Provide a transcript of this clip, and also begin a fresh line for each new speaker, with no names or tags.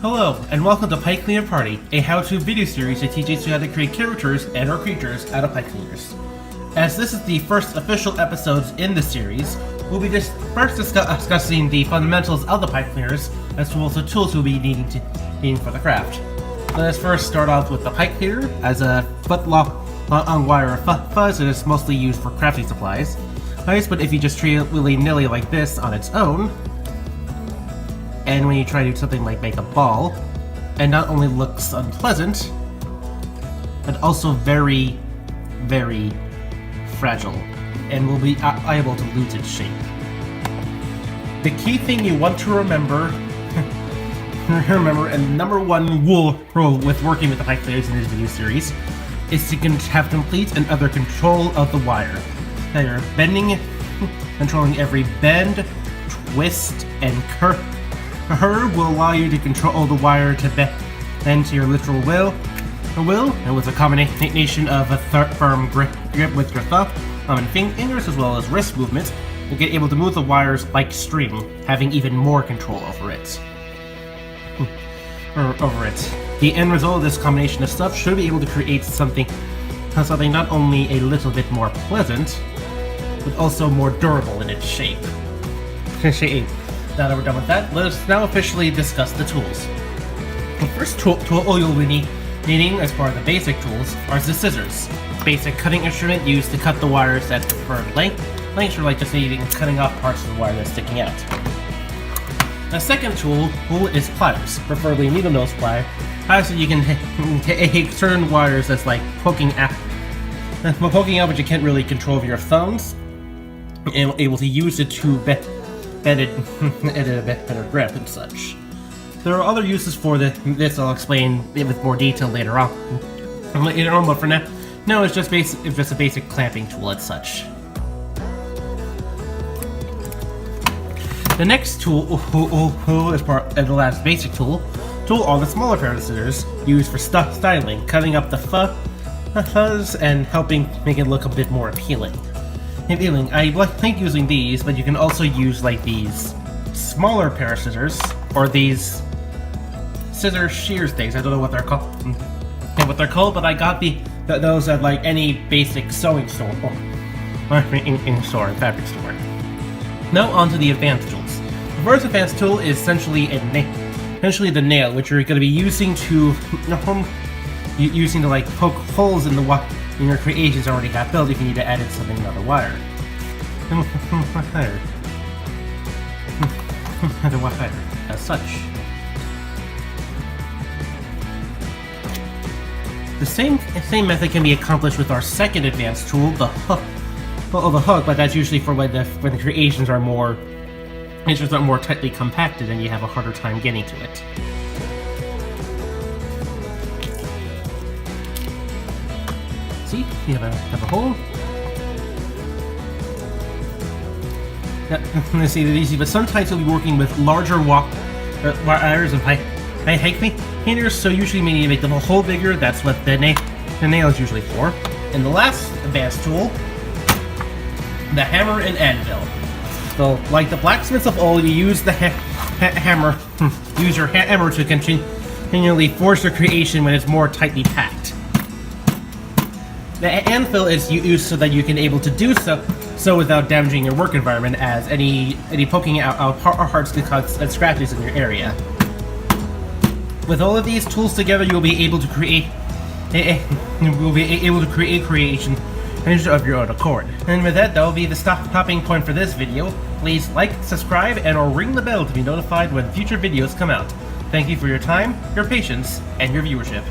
Hello, and welcome to Pipecleaner Party, a how-to video series that teaches you how to create characters and or creatures out of pipe cleaners. As this is the first official episode in the series, we'll be first discussing the fundamentals of the pipe cleaners, as well as the tools you'll be needing for the craft. Let us first start off with the pipe cleaner. As a foot-long wire fuzz, it is mostly used for crafting supplies. Nice, but if you just treat it willy-nilly like this on its own, and when you try to do something like make a ball, it not only looks unpleasant, but also very, very fragile, and will be liable to lose its shape. The key thing you want to remember, and number one rule with working with the pipe cleaners in this video series, is to have complete and utter control of the wire. Now you're bending, controlling every bend, twist, and curve will allow you to control the wire to bend to your literal will, and with a combination of a firm grip with your thumb and fingers, as well as wrist movements, you'll get able to move the wires like string, having even more control over it. The end result of this combination of stuff should be able to create something not only a little bit more pleasant, but also more durable in its shape. Now that we're done with that, let us now officially discuss the tools. The first tool you'll be needing as part of the basic tools are the scissors. Basic cutting instrument used to cut the wires at preferred lengths, or like just needing cutting off parts of the wire that's sticking out. The second tool is pliers, preferably needle nose pliers, so you can take certain wires that's like poking out, but you can't really control with your thumbs, and able to use it to bend it at a better grip and such. There are other uses for this I'll explain with more detail later on, but for now it's just a basic clamping tool and such. The next tool is part of the last basic tool are the smaller pair of scissors used for styling, cutting up the fuzz and helping make it look a bit more appealing. I like using these, but you can also use like these smaller pair of scissors, or these scissor shears things. I don't know what they're called, but I got those at like any basic sewing store or fabric store. Now on to the advanced tools. The first advanced tool is essentially the nail, which you're going to be using to like poke holes in the wire in your creations already have built if you need to add in something another wire. As such. The same method can be accomplished with our second advanced tool, the hook. But that's usually for when the creations are more tightly compacted and you have a harder time getting to it. See, you have a hole. Let's see, they're easy, but sometimes you'll be working with larger wires and high cleaners, so usually you need to make the hole bigger. That's what the nail is usually for. And the last advanced tool, the hammer and anvil. So, like the blacksmiths of old, you use the hammer. Use your hammer to continually force your creation when it's more tightly packed. The anvil is used so that you can able to do so without damaging your work environment, as any poking out parts can cause scratches in your area. With all of these tools together, you'll be able to create creation of your own accord. And with that will be the stopping point for this video. Please like, subscribe, and or ring the bell to be notified when future videos come out. Thank you for your time, your patience, and your viewership.